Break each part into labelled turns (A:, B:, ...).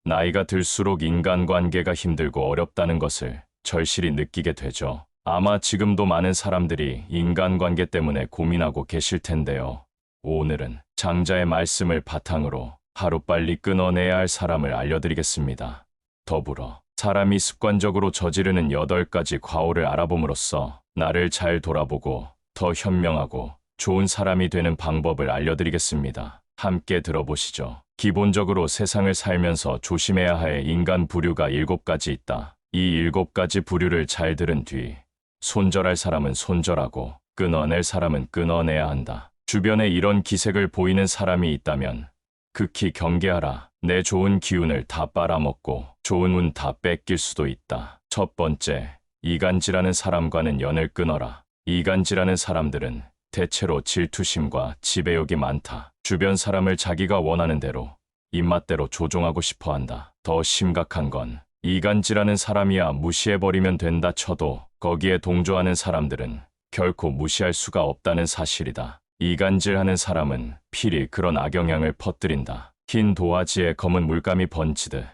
A: 나이가 들수록 인간관계가 힘들고 어렵다는 것을 절실히 느끼게 되죠. 아마 지금도 많은 사람들이 인간관계 때문에 고민하고 계실 텐데요. 오늘은 장자의 말씀을 바탕으로 하루빨리 끊어내야 할 사람을 알려드리겠습니다. 더불어 사람이 습관적으로 저지르는 8가지 과오를 알아봄으로써 나를 잘 돌아보고 더 현명하고 좋은 사람이 되는 방법을 알려드리겠습니다. 함께 들어보시죠. 기본적으로 세상을 살면서 조심해야 할 인간 부류가 7가지 있다. 이 7가지 부류를 잘 들은 뒤 손절할 사람은 손절하고 끊어낼 사람은 끊어내야 한다. 주변에 이런 기색을 보이는 사람이 있다면 극히 경계하라. 내 좋은 기운을 다 빨아먹고 좋은 운 다 뺏길 수도 있다. 첫 번째, 이간질하는 사람과는 연을 끊어라. 이간질하는 사람들은 대체로 질투심과 지배욕이 많다. 주변 사람을 자기가 원하는 대로 입맛대로 조종하고 싶어 한다. 더 심각한 건 이간질하는 사람이야 무시해버리면 된다 쳐도 거기에 동조하는 사람들은 결코 무시할 수가 없다는 사실이다. 이간질하는 사람은 필히 그런 악영향을 퍼뜨린다. 흰 도화지에 검은 물감이 번지듯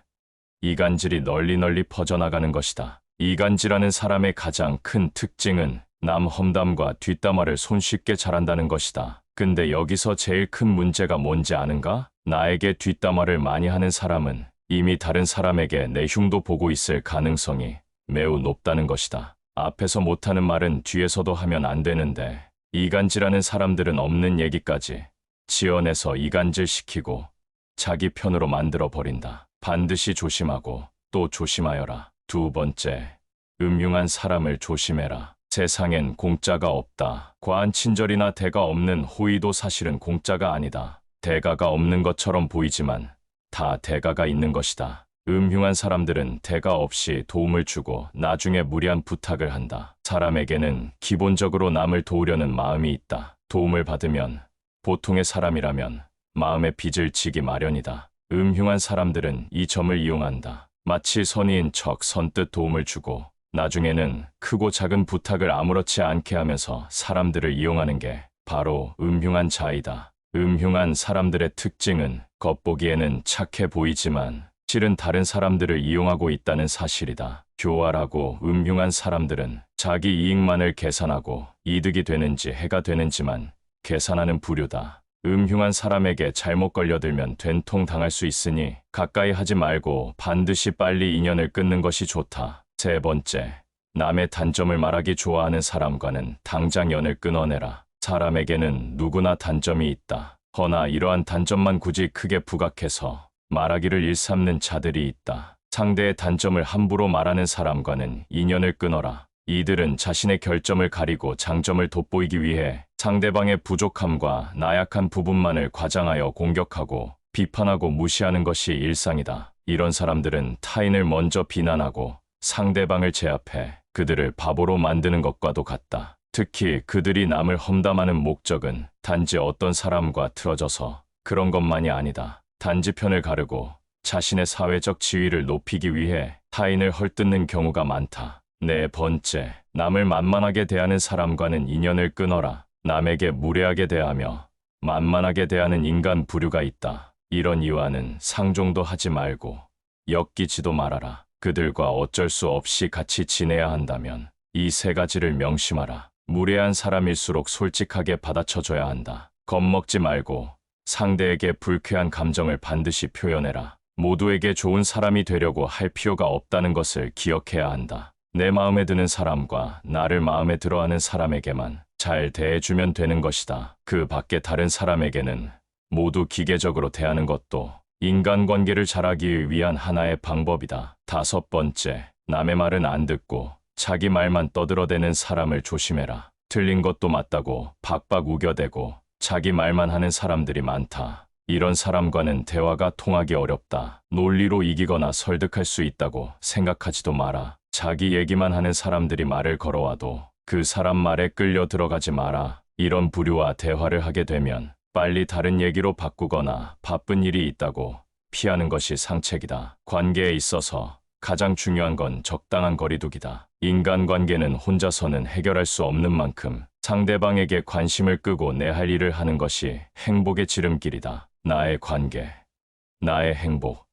A: 이간질이 널리 퍼져나가는 것이다. 이간질하는 사람의 가장 큰 특징은 남 험담과 뒷담화를 손쉽게 잘한다는 것이다. 근데 여기서 제일 큰 문제가 뭔지 아는가? 나에게 뒷담화를 많이 하는 사람은 이미 다른 사람에게 내 흉도 보고 있을 가능성이 매우 높다는 것이다. 앞에서 못하는 말은 뒤에서도 하면 안 되는데 이간질하는 사람들은 없는 얘기까지 지어내서 이간질시키고 자기 편으로 만들어 버린다. 반드시 조심하고 또 조심하여라. 두 번째, 음흉한 사람을 조심해라. 세상엔 공짜가 없다. 과한 친절이나 대가 없는 호의도 사실은 공짜가 아니다. 대가가 없는 것처럼 보이지만 다 대가가 있는 것이다. 음흉한 사람들은 대가 없이 도움을 주고 나중에 무리한 부탁을 한다. 사람에게는 기본적으로 남을 도우려는 마음이 있다. 도움을 받으면 보통의 사람이라면 마음의 빚을 지기 마련이다. 음흉한 사람들은 이 점을 이용한다. 마치 선의인 척 선뜻 도움을 주고 나중에는 크고 작은 부탁을 아무렇지 않게 하면서 사람들을 이용하는 게 바로 음흉한 자이다. 음흉한 사람들의 특징은 겉보기에는 착해 보이지만 실은 다른 사람들을 이용하고 있다는 사실이다. 교활하고 음흉한 사람들은 자기 이익만을 계산하고 이득이 되는지 해가 되는지만 계산하는 부류다. 음흉한 사람에게 잘못 걸려들면 된통 당할 수 있으니 가까이 하지 말고 반드시 빨리 인연을 끊는 것이 좋다. 세 번째, 남의 단점을 말하기 좋아하는 사람과는 당장 연을 끊어내라. 사람에게는 누구나 단점이 있다. 허나 이러한 단점만 굳이 크게 부각해서 말하기를 일삼는 자들이 있다. 상대의 단점을 함부로 말하는 사람과는 인연을 끊어라. 이들은 자신의 결점을 가리고 장점을 돋보이기 위해 상대방의 부족함과 나약한 부분만을 과장하여 공격하고 비판하고 무시하는 것이 일상이다. 이런 사람들은 타인을 먼저 비난하고 상대방을 제압해 그들을 바보로 만드는 것과도 같다. 특히 그들이 남을 험담하는 목적은 단지 어떤 사람과 틀어져서 그런 것만이 아니다. 단지 편을 가르고 자신의 사회적 지위를 높이기 위해 타인을 헐뜯는 경우가 많다. 네 번째, 남을 만만하게 대하는 사람과는 인연을 끊어라. 남에게 무례하게 대하며 만만하게 대하는 인간 부류가 있다. 이런 이와는 상종도 하지 말고 엮이지도 말아라. 그들과 어쩔 수 없이 같이 지내야 한다면 이 3가지를 명심하라. 무례한 사람일수록 솔직하게 받아쳐줘야 한다. 겁먹지 말고 상대에게 불쾌한 감정을 반드시 표현해라. 모두에게 좋은 사람이 되려고 할 필요가 없다는 것을 기억해야 한다. 내 마음에 드는 사람과 나를 마음에 들어하는 사람에게만 잘 대해주면 되는 것이다. 그 밖에 다른 사람에게는 모두 기계적으로 대하는 것도 인간관계를 잘하기 위한 하나의 방법이다. 다섯 번째, 남의 말은 안 듣고 자기 말만 떠들어대는 사람을 조심해라. 틀린 것도 맞다고 박박 우겨대고 자기 말만 하는 사람들이 많다. 이런 사람과는 대화가 통하기 어렵다. 논리로 이기거나 설득할 수 있다고 생각하지도 마라. 자기 얘기만 하는 사람들이 말을 걸어와도 그 사람 말에 끌려 들어가지 마라. 이런 부류와 대화를 하게 되면 빨리 다른 얘기로 바꾸거나 바쁜 일이 있다고 피하는 것이 상책이다. 관계에 있어서 가장 중요한 건 적당한 거리두기다. 인간관계는 혼자서는 해결할 수 없는 만큼 상대방에게 관심을 끄고 내 할 일을 하는 것이 행복의 지름길이다. 나의 관계, 나의 행복,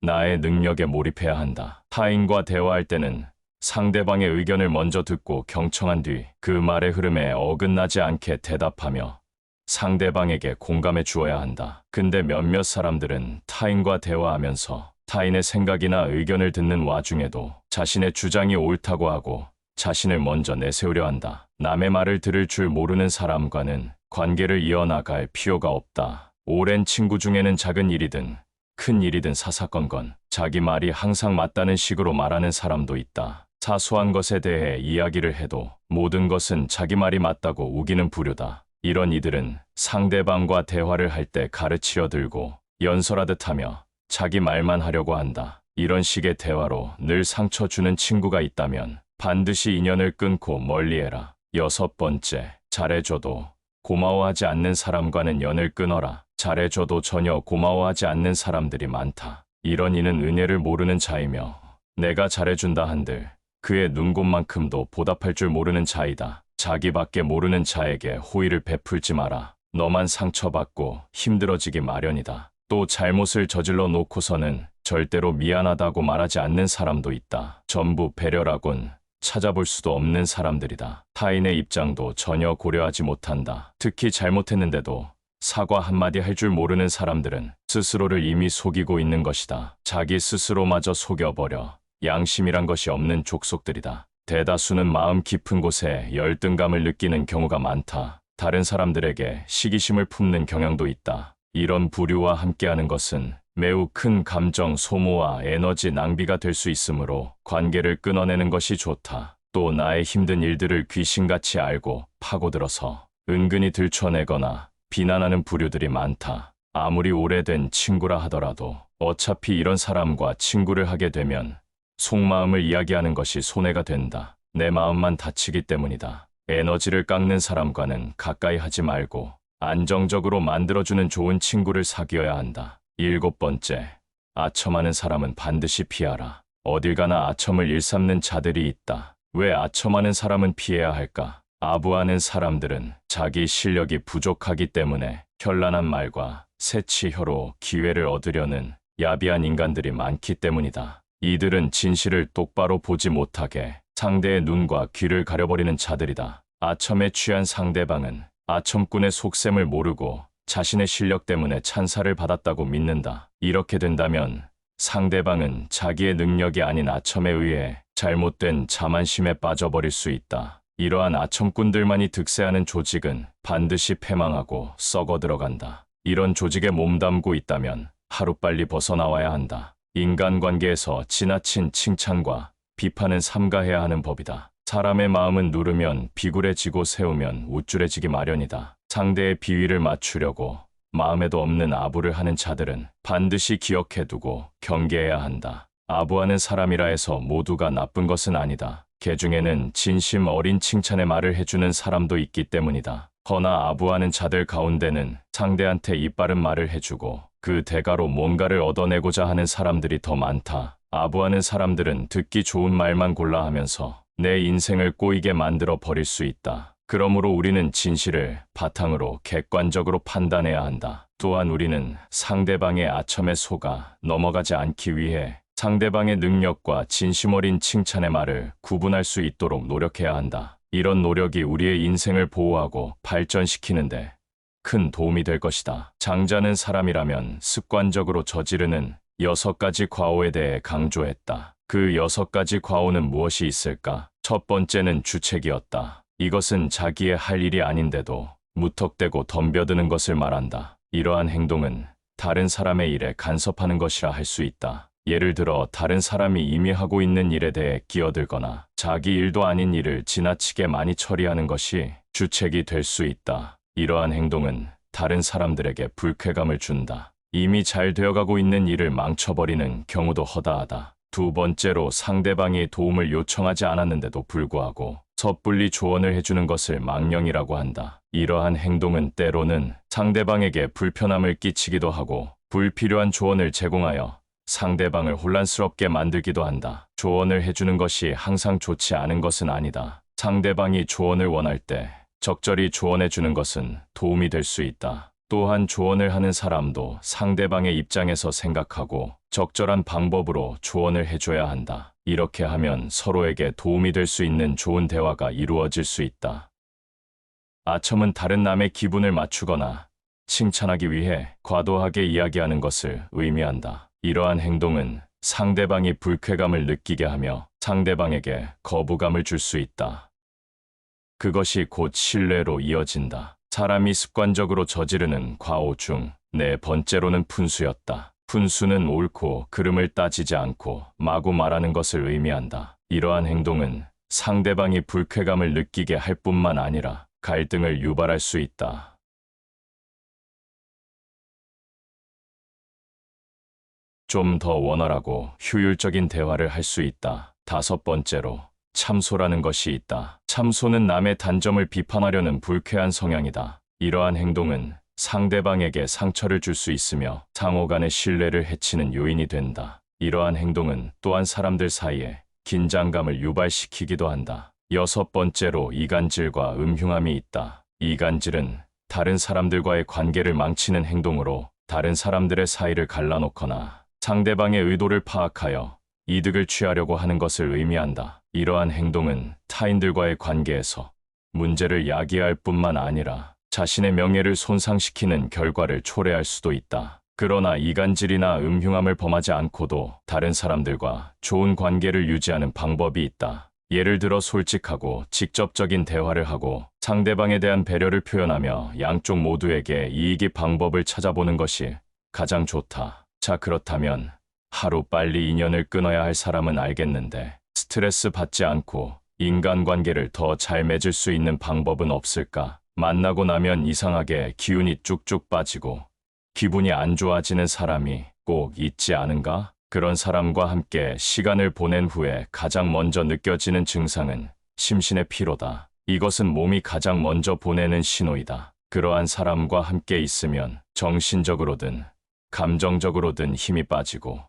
A: 나의 능력에 몰입해야 한다. 타인과 대화할 때는 상대방의 의견을 먼저 듣고 경청한 뒤 그 말의 흐름에 어긋나지 않게 대답하며 상대방에게 공감해 주어야 한다. 근데 몇몇 사람들은 타인과 대화하면서 타인의 생각이나 의견을 듣는 와중에도 자신의 주장이 옳다고 하고 자신을 먼저 내세우려 한다. 남의 말을 들을 줄 모르는 사람과는 관계를 이어나갈 필요가 없다. 오랜 친구 중에는 작은 일이든 큰 일이든 사사건건 자기 말이 항상 맞다는 식으로 말하는 사람도 있다. 사소한 것에 대해 이야기를 해도 모든 것은 자기 말이 맞다고 우기는 부류다. 이런 이들은 상대방과 대화를 할 때 가르치려 들고 연설하듯 하며 자기 말만 하려고 한다. 이런 식의 대화로 늘 상처 주는 친구가 있다면 반드시 인연을 끊고 멀리해라. 6번째, 잘해줘도 고마워하지 않는 사람과는 연을 끊어라. 잘해줘도 전혀 고마워하지 않는 사람들이 많다. 이런 이는 은혜를 모르는 자이며 내가 잘해준다 한들 그의 눈곱만큼도 보답할 줄 모르는 자이다. 자기밖에 모르는 자에게 호의를 베풀지 마라. 너만 상처받고 힘들어지기 마련이다. 또 잘못을 저질러 놓고서는 절대로 미안하다고 말하지 않는 사람도 있다. 전부 배려라곤 찾아볼 수도 없는 사람들이다. 타인의 입장도 전혀 고려하지 못한다. 특히 잘못했는데도 사과 한마디 할 줄 모르는 사람들은 스스로를 이미 속이고 있는 것이다. 자기 스스로마저 속여버려 양심이란 것이 없는 족속들이다. 대다수는 마음 깊은 곳에 열등감을 느끼는 경우가 많다. 다른 사람들에게 시기심을 품는 경향도 있다. 이런 부류와 함께하는 것은 매우 큰 감정 소모와 에너지 낭비가 될 수 있으므로 관계를 끊어내는 것이 좋다. 또 나의 힘든 일들을 귀신같이 알고 파고들어서 은근히 들춰내거나 비난하는 부류들이 많다. 아무리 오래된 친구라 하더라도 어차피 이런 사람과 친구를 하게 되면 속마음을 이야기하는 것이 손해가 된다. 내 마음만 다치기 때문이다. 에너지를 깎는 사람과는 가까이 하지 말고 안정적으로 만들어주는 좋은 친구를 사귀어야 한다. 7번째, 아첨하는 사람은 반드시 피하라. 어딜 가나 아첨을 일삼는 자들이 있다. 왜 아첨하는 사람은 피해야 할까? 아부하는 사람들은 자기 실력이 부족하기 때문에 현란한 말과 새치 혀로 기회를 얻으려는 야비한 인간들이 많기 때문이다. 이들은 진실을 똑바로 보지 못하게 상대의 눈과 귀를 가려버리는 자들이다. 아첨에 취한 상대방은 아첨꾼의 속셈을 모르고 자신의 실력 때문에 찬사를 받았다고 믿는다. 이렇게 된다면 상대방은 자기의 능력이 아닌 아첨에 의해 잘못된 자만심에 빠져버릴 수 있다. 이러한 아첨꾼들만이 득세하는 조직은 반드시 패망하고 썩어 들어간다. 이런 조직에 몸담고 있다면 하루빨리 벗어나와야 한다. 인간관계에서 지나친 칭찬과 비판은 삼가해야 하는 법이다. 사람의 마음은 누르면 비굴해지고 세우면 우쭐해지기 마련이다. 상대의 비위를 맞추려고 마음에도 없는 아부를 하는 자들은 반드시 기억해두고 경계해야 한다. 아부하는 사람이라 해서 모두가 나쁜 것은 아니다. 개 중에는 진심 어린 칭찬의 말을 해주는 사람도 있기 때문이다. 허나 아부하는 자들 가운데는 상대한테 이빠른 말을 해주고 그 대가로 뭔가를 얻어내고자 하는 사람들이 더 많다. 아부하는 사람들은 듣기 좋은 말만 골라 하면서 내 인생을 꼬이게 만들어 버릴 수 있다. 그러므로 우리는 진실을 바탕으로 객관적으로 판단해야 한다. 또한 우리는 상대방의 아첨에 속아 넘어가지 않기 위해 상대방의 능력과 진심 어린 칭찬의 말을 구분할 수 있도록 노력해야 한다. 이런 노력이 우리의 인생을 보호하고 발전시키는데 큰 도움이 될 것이다. 장자는 사람이라면 습관적으로 저지르는 6가지 과오에 대해 강조했다. 그 6가지 과오는 무엇이 있을까? 첫 번째는 주책이었다. 이것은 자기의 할 일이 아닌데도 무턱대고 덤벼드는 것을 말한다. 이러한 행동은 다른 사람의 일에 간섭하는 것이라 할 수 있다. 예를 들어 다른 사람이 이미 하고 있는 일에 대해 끼어들거나 자기 일도 아닌 일을 지나치게 많이 처리하는 것이 주책이 될 수 있다. 이러한 행동은 다른 사람들에게 불쾌감을 준다. 이미 잘 되어가고 있는 일을 망쳐버리는 경우도 허다하다. 두 번째로 상대방이 도움을 요청하지 않았는데도 불구하고 섣불리 조언을 해주는 것을 망령이라고 한다. 이러한 행동은 때로는 상대방에게 불편함을 끼치기도 하고 불필요한 조언을 제공하여 상대방을 혼란스럽게 만들기도 한다. 조언을 해주는 것이 항상 좋지 않은 것은 아니다. 상대방이 조언을 원할 때 적절히 조언해주는 것은 도움이 될 수 있다. 또한 조언을 하는 사람도 상대방의 입장에서 생각하고 적절한 방법으로 조언을 해줘야 한다. 이렇게 하면 서로에게 도움이 될 수 있는 좋은 대화가 이루어질 수 있다. 아첨은 다른 남의 기분을 맞추거나 칭찬하기 위해 과도하게 이야기하는 것을 의미한다. 이러한 행동은 상대방이 불쾌감을 느끼게 하며 상대방에게 거부감을 줄 수 있다. 그것이 곧 신뢰로 이어진다. 사람이 습관적으로 저지르는 과오 중 네 번째로는 푼수였다. 푼수는 옳고 그름을 따지지 않고 마구 말하는 것을 의미한다. 이러한 행동은 상대방이 불쾌감을 느끼게 할 뿐만 아니라 갈등을 유발할 수 있다. 좀 더 원활하고 효율적인 대화를 할 수 있다. 다섯 번째로, 참소라는 것이 있다. 참소는 남의 단점을 비판하려는 불쾌한 성향이다. 이러한 행동은 상대방에게 상처를 줄 수 있으며 상호 간의 신뢰를 해치는 요인이 된다. 이러한 행동은 또한 사람들 사이에 긴장감을 유발시키기도 한다. 여섯 번째로, 이간질과 음흉함이 있다. 이간질은 다른 사람들과의 관계를 망치는 행동으로 다른 사람들의 사이를 갈라놓거나 상대방의 의도를 파악하여 이득을 취하려고 하는 것을 의미한다. 이러한 행동은 타인들과의 관계에서 문제를 야기할 뿐만 아니라 자신의 명예를 손상시키는 결과를 초래할 수도 있다. 그러나 이간질이나 음흉함을 범하지 않고도 다른 사람들과 좋은 관계를 유지하는 방법이 있다. 예를 들어 솔직하고 직접적인 대화를 하고 상대방에 대한 배려를 표현하며 양쪽 모두에게 이익의 방법을 찾아보는 것이 가장 좋다. 자, 그렇다면 하루빨리 인연을 끊어야 할 사람은 알겠는데 스트레스 받지 않고 인간관계를 더 잘 맺을 수 있는 방법은 없을까? 만나고 나면 이상하게 기운이 쭉쭉 빠지고 기분이 안 좋아지는 사람이 꼭 있지 않은가? 그런 사람과 함께 시간을 보낸 후에 가장 먼저 느껴지는 증상은 심신의 피로다. 이것은 몸이 가장 먼저 보내는 신호이다. 그러한 사람과 함께 있으면 정신적으로든 감정적으로든 힘이 빠지고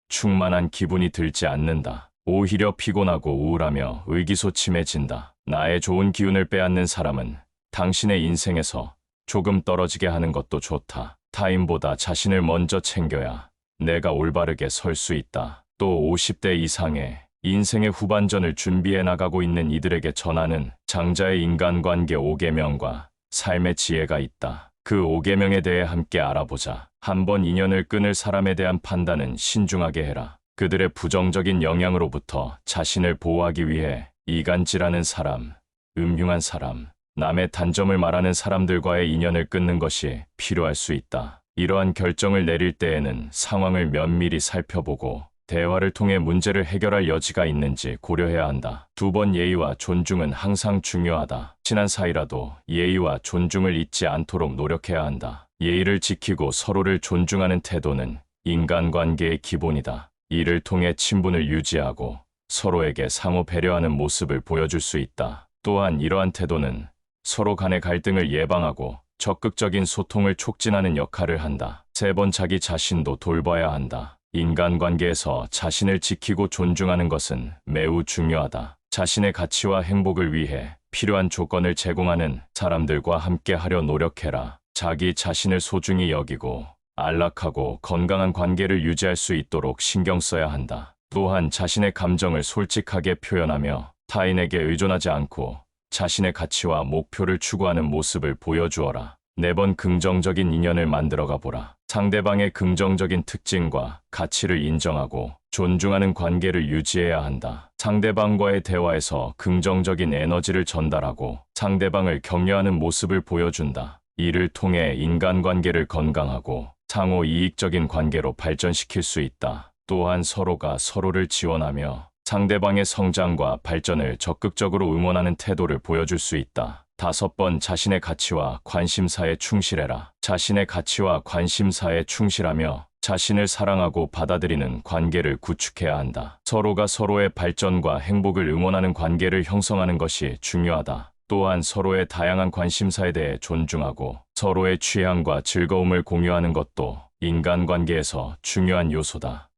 A: 충만한 기분이 들지 않는다. 오히려 피곤하고 우울하며 의기소침해진다. 나의 좋은 기운을 빼앗는 사람은 당신의 인생에서 조금 떨어지게 하는 것도 좋다. 타인보다 자신을 먼저 챙겨야 내가 올바르게 설 수 있다. 또 50대 이상의 인생의 후반전을 준비해 나가고 있는 이들에게 전하는 장자의 인간관계 5계명과 삶의 지혜가 있다. 그 5계명에 대해 함께 알아보자. 한번 인연을 끊을 사람에 대한 판단은 신중하게 해라. 그들의 부정적인 영향으로부터 자신을 보호하기 위해 이간질하는 사람, 음흉한 사람, 남의 단점을 말하는 사람들과의 인연을 끊는 것이 필요할 수 있다. 이러한 결정을 내릴 때에는 상황을 면밀히 살펴보고 대화를 통해 문제를 해결할 여지가 있는지 고려해야 한다. 두 번, 예의와 존중은 항상 중요하다. 친한 사이라도 예의와 존중을 잊지 않도록 노력해야 한다. 예의를 지키고 서로를 존중하는 태도는 인간관계의 기본이다. 이를 통해 친분을 유지하고 서로에게 상호 배려하는 모습을 보여줄 수 있다. 또한 이러한 태도는 서로 간의 갈등을 예방하고 적극적인 소통을 촉진하는 역할을 한다. 세 번, 자기 자신도 돌봐야 한다. 인간관계에서 자신을 지키고 존중하는 것은 매우 중요하다. 자신의 가치와 행복을 위해 필요한 조건을 제공하는 사람들과 함께 하려 노력해라. 자기 자신을 소중히 여기고 안락하고 건강한 관계를 유지할 수 있도록 신경 써야 한다. 또한 자신의 감정을 솔직하게 표현하며 타인에게 의존하지 않고 자신의 가치와 목표를 추구하는 모습을 보여주어라. 매번 긍정적인 인연을 만들어가 보라. 상대방의 긍정적인 특징과 가치를 인정하고 존중하는 관계를 유지해야 한다. 상대방과의 대화에서 긍정적인 에너지를 전달하고 상대방을 격려하는 모습을 보여준다. 이를 통해 인간관계를 건강하고 상호 이익적인 관계로 발전시킬 수 있다. 또한 서로가 서로를 지원하며 상대방의 성장과 발전을 적극적으로 응원하는 태도를 보여줄 수 있다. 다섯 번, 자신의 가치와 관심사에 충실해라. 자신의 가치와 관심사에 충실하며 자신을 사랑하고 받아들이는 관계를 구축해야 한다. 서로가 서로의 발전과 행복을 응원하는 관계를 형성하는 것이 중요하다. 또한 서로의 다양한 관심사에 대해 존중하고 서로의 취향과 즐거움을 공유하는 것도 인간관계에서 중요한 요소다.